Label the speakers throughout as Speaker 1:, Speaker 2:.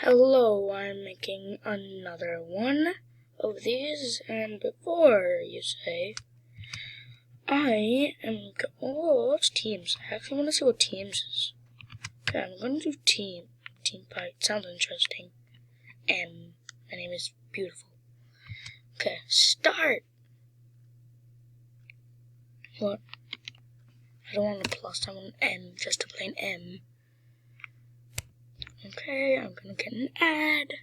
Speaker 1: Hello, I'm making another one of these, and before you say, what's Teams? I actually want to see what Teams is. Okay, I'm going to do Team Pie. Sounds interesting. My name is Beautiful. Okay, start! What? I don't want a plus, I want an M, just a plain M. Okay, I'm gonna get an ad.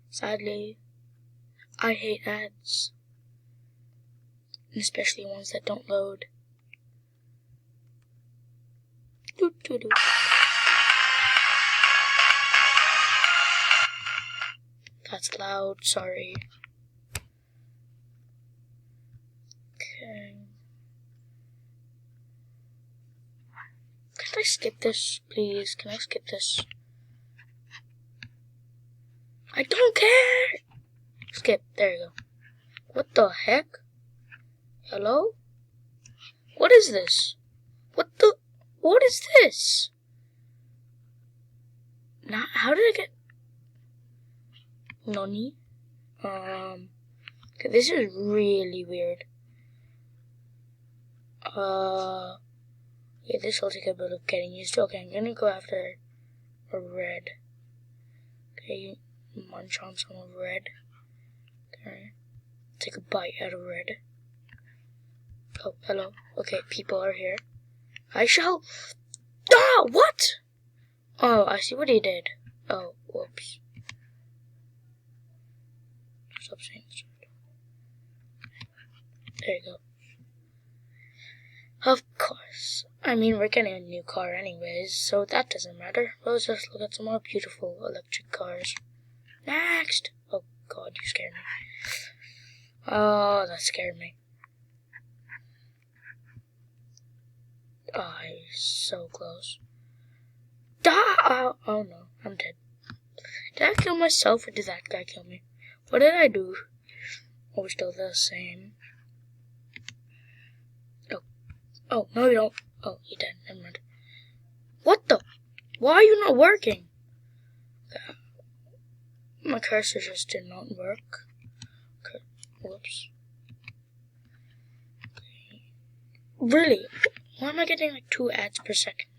Speaker 1: Sadly, I hate ads. Especially ones that don't load. Doo-doo-doo. That's loud, sorry. Okay. Can I skip this, please? Can I skip this? I don't care! Skip, there you go. What the heck? Hello? What is this? What is this? How did I get... Nani? Okay, this is really weird. Yeah, this will take a bit of getting used to. Okay, I'm gonna go after a red. Okay, munch on some of red. Okay, take a bite out of red. Oh, hello. Okay, people are here. I shall... Ah, what? Oh, I see what he did. Oh, whoops. Stop saying this. There you go. Of course. I mean, we're getting a new car anyways, so that doesn't matter. Let's just look at some more beautiful electric cars. Next! Oh, God, you scared me. Oh, that scared me. Oh, he's so close. Oh, no, I'm dead. Did I kill myself or did that guy kill me? What did I do? Oh, we're still the same. Oh, no, you don't. Oh, you dead. Never mind. What the? Why are you not working? My cursor just did not work. Okay. Whoops. Okay. Really? Why am I getting like 2 ads per second?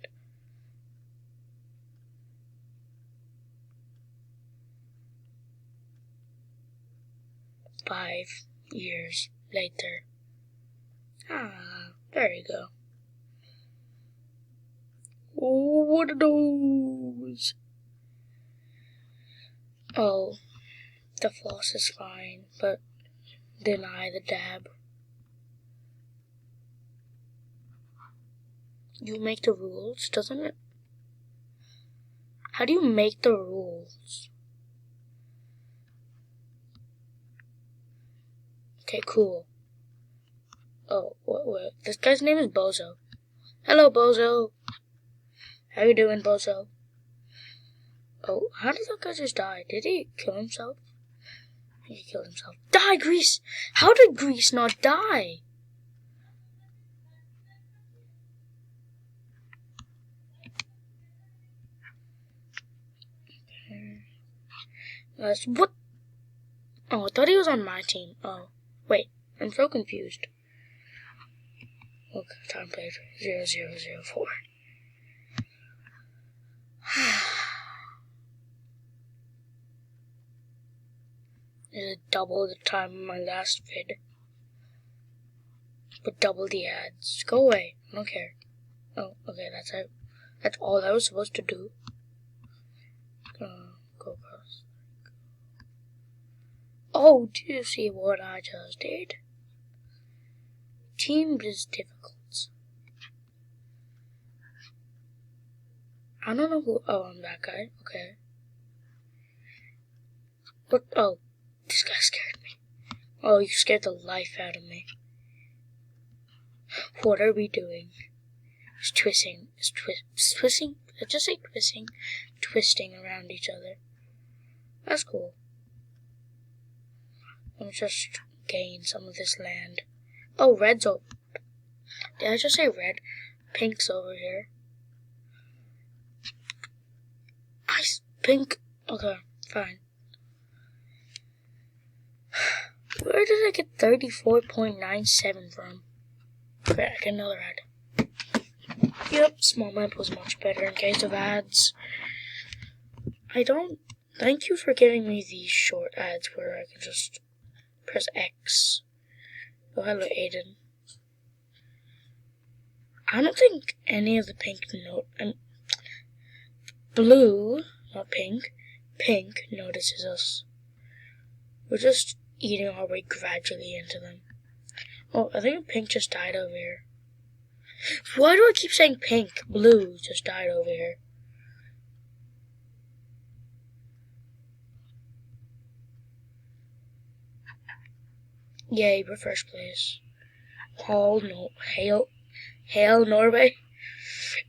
Speaker 1: Five years later. Ah, there you go. Oh, what are those? Oh, the floss is fine, but deny the dab. You make the rules, doesn't it? How do you make the rules? Okay, cool. Oh, what? This guy's name is Bozo. Hello, Bozo. How you doing, Bozo? Oh, how did that guy just die? Did he kill himself? He killed himself. Die, Grease! How did Grease not die? What? Oh, I thought he was on my team. Oh, wait. I'm so confused. Okay, time page 0004. Is it double the time of my last vid? But double the ads. Go away. I don't care. Oh, okay, that's it. That's all I was supposed to do. Go across. Oh, do you see what I just did? Teams is difficult. I don't know who. Oh, I'm that guy. Okay. But, oh, this guy scared me. Oh, you scared the life out of me. What are we doing? It's twisting. Twisting? Did I just say twisting? Twisting around each other. That's cool. Let me just gain some of this land. Oh, red's over. Did I just say red? Pink's over here. Pink. Okay, fine. Where did I get 34.97 from? Okay, I get another ad. Yep, small map was much better in case of ads. Thank you for giving me these short ads where I can just press X. Oh, hello, Aiden. I don't think any of the blue, not pink, pink notices us. We're just eating our way gradually into them. Oh, I think pink just died over here. Why do I keep saying pink? Blue just died over here. Yay, we're first place. Hail Norway.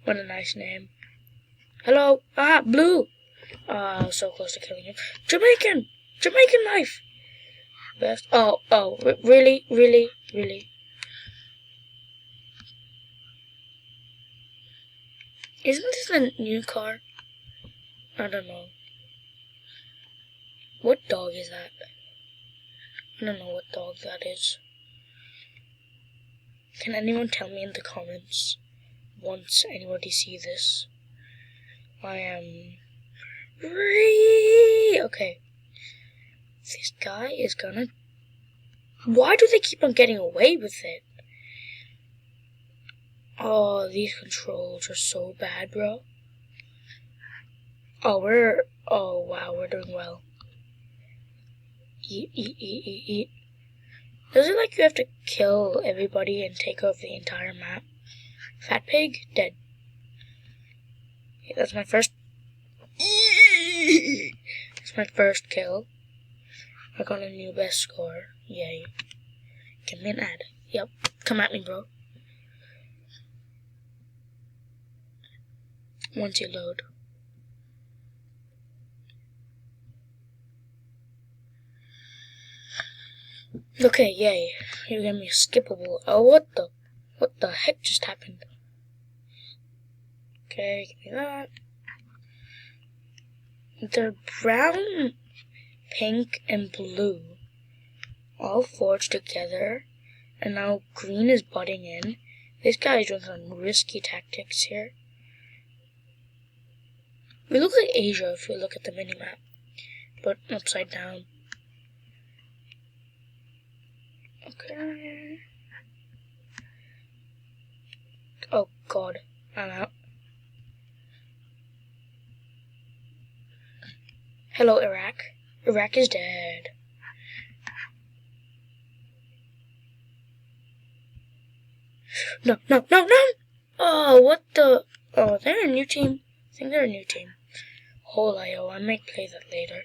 Speaker 1: What a nice name. Hello, blue. I was so close to killing him. Jamaican knife. Best. Really. Isn't this the new car? I don't know. What dog is that? I don't know what dog that is. Can anyone tell me in the comments once anybody see this? I am... Okay. This guy is gonna... Why do they keep on getting away with it? Oh, these controls are so bad, bro. Oh, wow, we're doing well. Eat. Does it like you have to kill everybody and take over the entire map? Fat pig, dead. Okay, that's my first... That's my first kill. I got a new best score. Yay. Give me an ad. Yep. Come at me, bro. Once you load. Okay, yay. You gave me a skippable. Oh, what the heck just happened? Okay, give me that. They're brown, pink, and blue all forged together, and now green is butting in. This guy is doing some risky tactics here. We look like Asia if we look at the minimap, but upside down. Okay. Oh god, I'm out. Hello, Iraq. Iraq is dead. No! Oh, what the... Oh, they're a new team. I think they're a new team. Holio, I might play that later.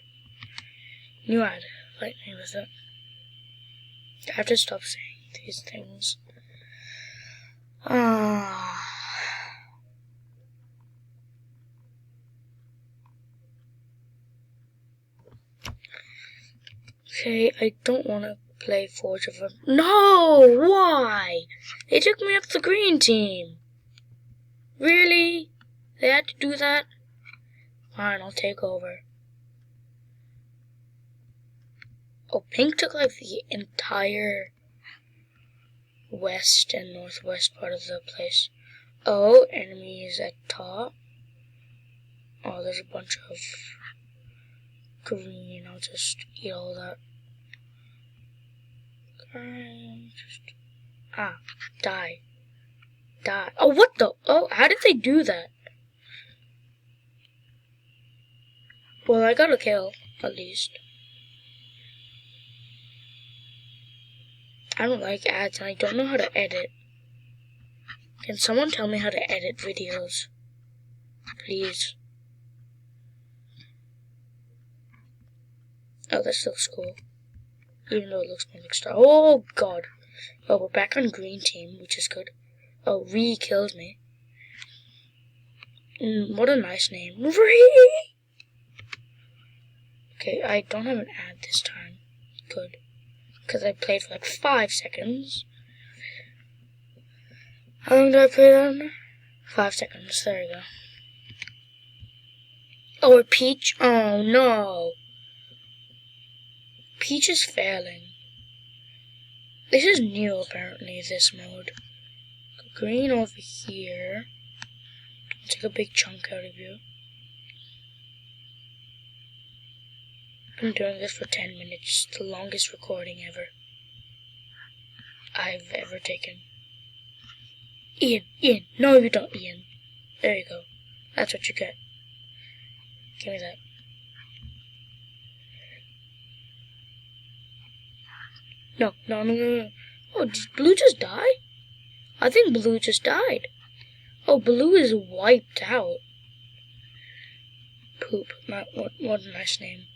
Speaker 1: New ad. Lightning with it. I have to stop saying these things. Okay, I don't want to play Forge of... No! Why? They took me up the green team. Really? They had to do that? Fine, I'll take over. Oh, pink took like the entire west and northwest part of the place. Oh, enemies at top. Oh, there's a bunch of green. I'll just eat all that. Die. Oh, what the? Oh, how did they do that? Well, I got a kill, at least. I don't like ads, and I don't know how to edit. Can someone tell me how to edit videos? Please. Oh, this looks cool. Even though it looks more like Star. Oh, God. Oh, we're back on green team, which is good. Oh, Ree killed me. What a nice name. Ree! Okay, I don't have an ad this time. Good. Because I played for like 5 seconds. How long did I play that? 5 seconds. There you go. Or Peach? Oh no. Peach is failing. This is new apparently, this mode. Green over here. Take a big chunk out of you. I've been doing this for 10 minutes. The longest recording ever I've ever taken. Ian, no you don't, Ian. There you go. That's what you get. Give me that. No. Oh, did Blue just die? I think Blue just died. Oh, Blue is wiped out. Poop. What a nice name.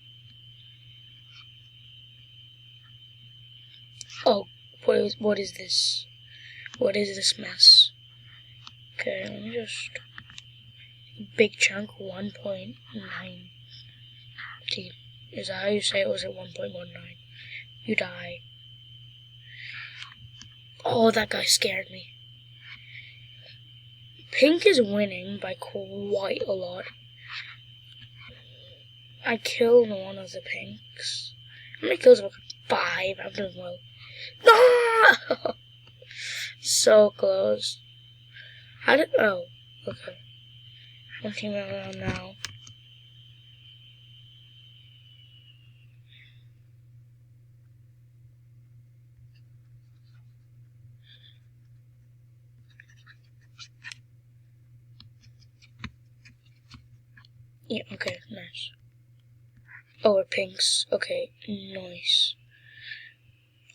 Speaker 1: Oh, what is this? What is this mess? Okay, let me just... Big chunk, 1.9. Is that how you say it? Or was it 1.19? You die. Oh, that guy scared me. Pink is winning by quite a lot. I killed one of the pinks. How many kills have I got? 5. I'm doing well. No! So close. How did... Oh, okay. One team around now. Yeah, okay, nice. Oh, we're pinks. Okay, nice.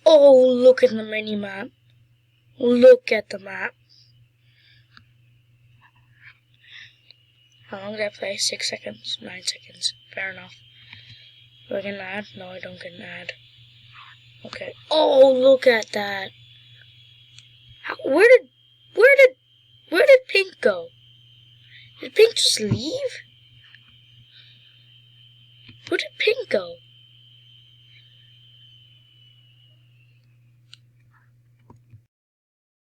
Speaker 1: Oh, look at the mini-map. Look at the map. How long did I play? 6 seconds? 9 seconds. Fair enough. Do I get an ad? No, I don't get an ad. Okay. Oh, look at that. Where did Pink go? Did Pink just leave? Where did Pink go?